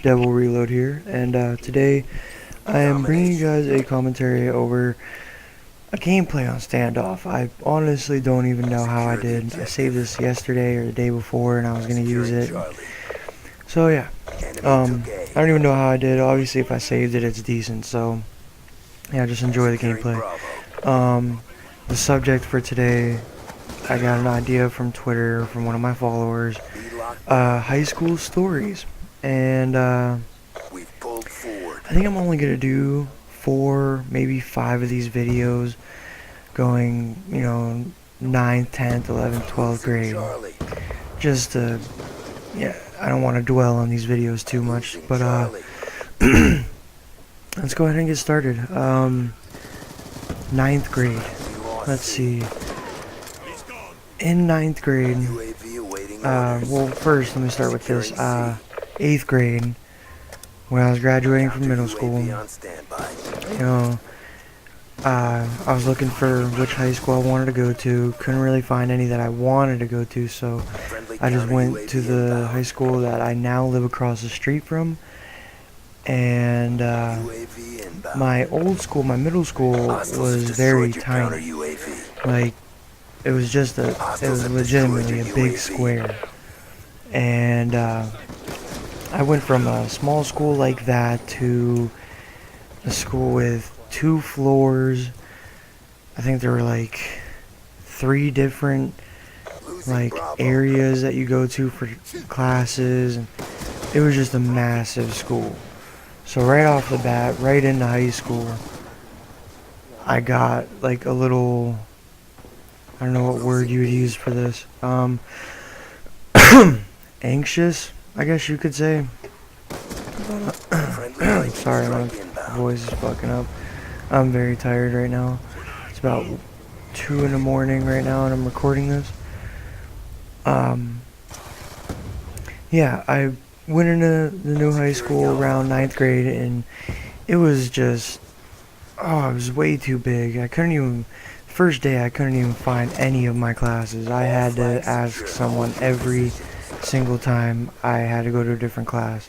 Devil RLD here, and today I am bringing you guys a commentary over a gameplay on Standoff. I honestly don't even know how I did. I saved this yesterday or the day before, and I was going to use it. So yeah, I don't even know how I did. Obviously, if I saved it, it's decent, so yeah, just enjoy the gameplay. The subject for today, I got an idea from Twitter, from one of my followers, high school stories. And I think I'm only gonna do 4, maybe 5 of these videos going, 9th, 10th, 11th, 12th grade. Just to, yeah, I don't want to dwell on these videos too much, but let's go ahead and get started. 9th grade. Let's see. In 9th grade, well, first let me start with this. 8th grade, when I was graduating from middle school, I was looking for which high school I wanted to go to. Couldn't really find any that I wanted to go to, so I just went to the high school that I now live across the street from. And my old school, my middle school, was very tiny. Like, it was legitimately a big square. And I went from a small school like that to a school with 2 floors. I think there were like 3 different areas that you go to for classes, and it was just a massive school. So right off the bat, right into high school, I got like a little, I don't know what word you would use for this, anxious, I guess you could say. Sorry, my voice is fucking up. I'm very tired right now. It's about 2 in the morning right now, and I'm recording this. Yeah, I went into the new high school around 9th grade, and it was just, it was way too big. First day I couldn't even find any of my classes. I had to ask someone every single time I had to go to a different class.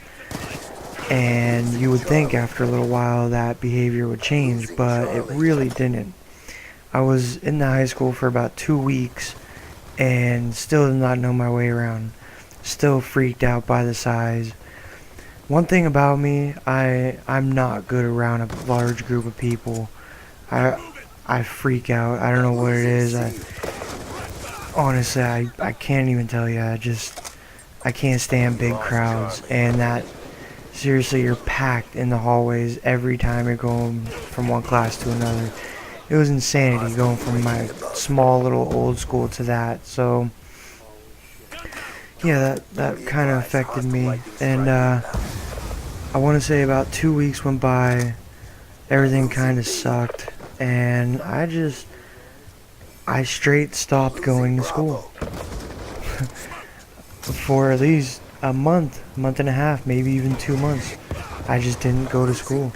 And you would think after a little while that behavior would change, but it really didn't. I was in the high school for about 2 weeks and still did not know my way around. Still freaked out by the size. One thing about me, I'm not good around a large group of people. I freak out. I don't know what it is. Honestly, I can't even tell you. I can't stand big crowds, and that, seriously, you're packed in the hallways every time you're going from one class to another. It was insanity going from my small little old school to that. So yeah, that kind of affected me. And I want to say about 2 weeks went by, everything kind of sucked, and I straight stopped going to school. For at least a month and a half, maybe even 2 months. I just didn't go to school.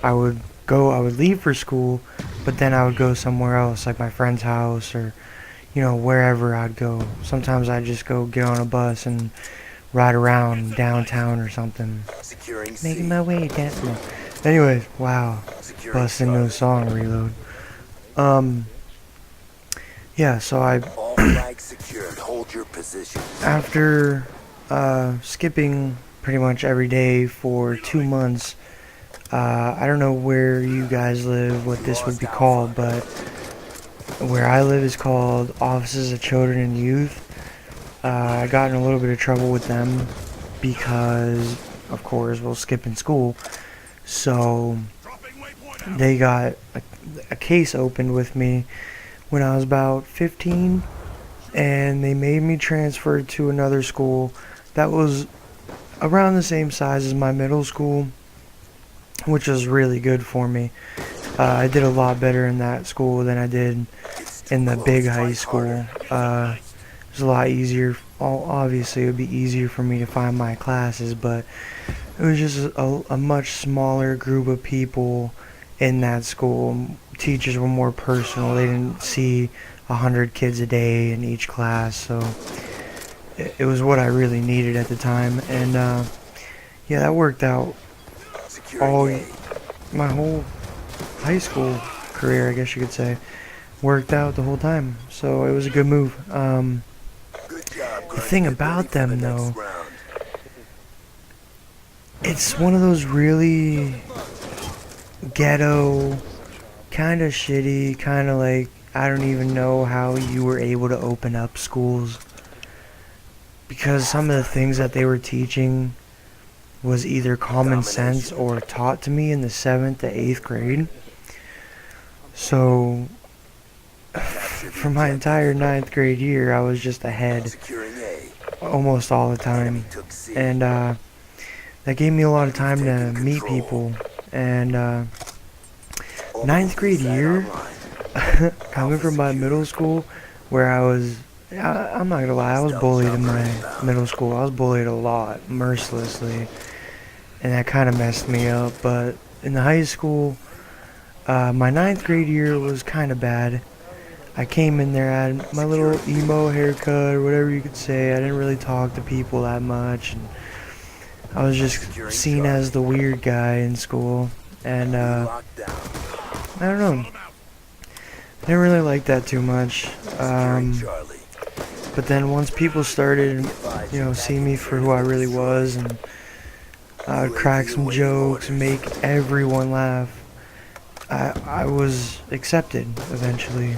I would leave for school, but then I would go somewhere else, like my friend's house, or wherever I'd go. Sometimes I'd just go get on a bus and ride around downtown or something. Making my way down. Anyways, wow. Bust into a song reload. Yeah, so after skipping pretty much every day for 2 months, I don't know where you guys live, what this would be called, but where I live is called Offices of Children and Youth. I got in a little bit of trouble with them because, of course, skipping school. So they got a case opened with me when I was about 15, and they made me transfer to another school that was around the same size as my middle school, which was really good for me. I did a lot better in that school than I did in the big high school. It was a lot easier. Obviously, it would be easier for me to find my classes, but it was just a much smaller group of people in that school. Teachers were more personal. They didn't see 100 kids a day in each class, so it was what I really needed at the time. And yeah, that worked out all my whole high school career, I guess you could say. Worked out the whole time, so it was a good move. The thing about them, though, it's one of those really ghetto, kind of shitty, kind of like, I don't even know how you were able to open up schools. Because some of the things that they were teaching was either common sense or taught to me in the 7th to 8th grade. So, for my entire 9th grade year, I was just ahead almost all the time. And that gave me a lot of time to meet people. And 9th grade year, coming from my middle school, where I'm not gonna lie, I was bullied in my middle school. I was bullied a lot, mercilessly. And that kind of messed me up. But in the high school, my 9th grade year was kind of bad. I came in there, I had my little emo haircut, or whatever you could say. I didn't really talk to people that much. And I was just seen as the weird guy in school. And, I don't know. I didn't really like that too much. But then once people started, seeing me for who I really was, and I would crack some jokes and make everyone laugh, I was accepted eventually.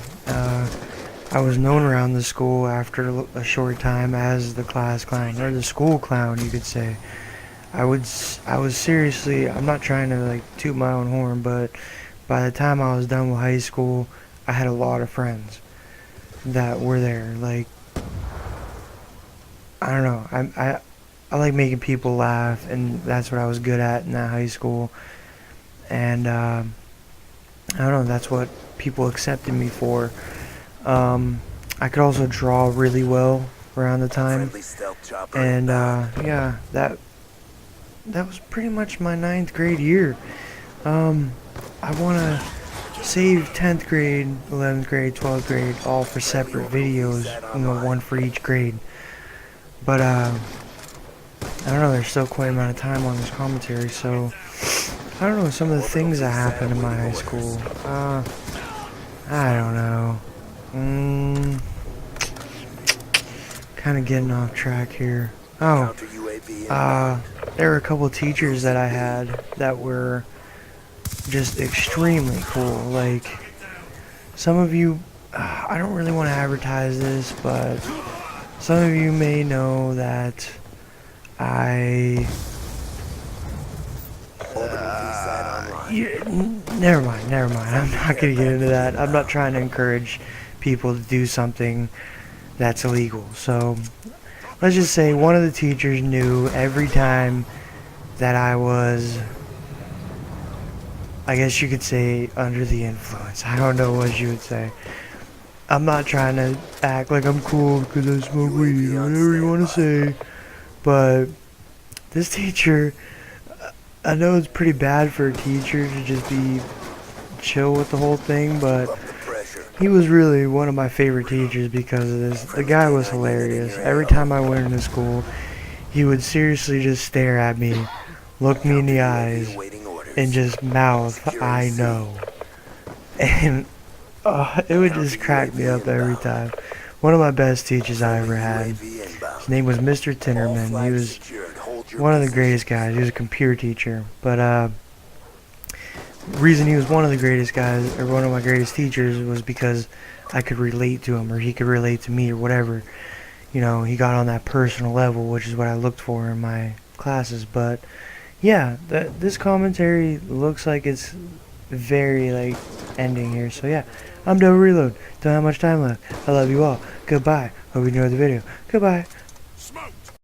I was known around the school after a short time as the class clown, or the school clown, you could say. I was seriously, I'm not trying to like toot my own horn, but by the time I was done with high school, I had a lot of friends that were there. Like, I don't know, I like making people laugh, and that's what I was good at in that high school. And I don't know, that's what people accepted me for. I could also draw really well around the time, and yeah, that was pretty much my 9th grade year. I want to save 10th grade, 11th grade, 12th grade all for separate videos, one for each grade. But I don't know, there's still quite a amount of time on this commentary, so I don't know, some of the things that happened in my high school. I don't know. Kind of getting off track here. Oh, there were a couple teachers that I had that were just extremely cool. Like, some of you, I don't really want to advertise this, but some of you may know that never mind. I'm not going to get into that. I'm not trying to encourage people to do something that's illegal. So, let's just say one of the teachers knew every time that I was, I guess you could say, under the influence. I don't know what you would say. I'm not trying to act like I'm cool because I smoke weed or whatever you want to say. But this teacher, I know it's pretty bad for a teacher to just be chill with the whole thing, but he was really one of my favorite teachers because of this. The guy was hilarious. Every time I went into school, he would seriously just stare at me, look me in the eyes, and just mouth, "I know." And it would just crack me up every time. One of my best teachers I ever had. His name was Mr. Tinnerman. He was one of the greatest guys. He was a computer teacher. But the reason he was one of the greatest guys, or one of my greatest teachers, was because I could relate to him, or he could relate to me, or whatever. He got on that personal level, which is what I looked for in my classes. But yeah, this commentary looks like it's very ending here. So yeah, I'm Devil RLD. Don't have much time left. I love you all. Goodbye. Hope you enjoyed the video. Goodbye. Smoke.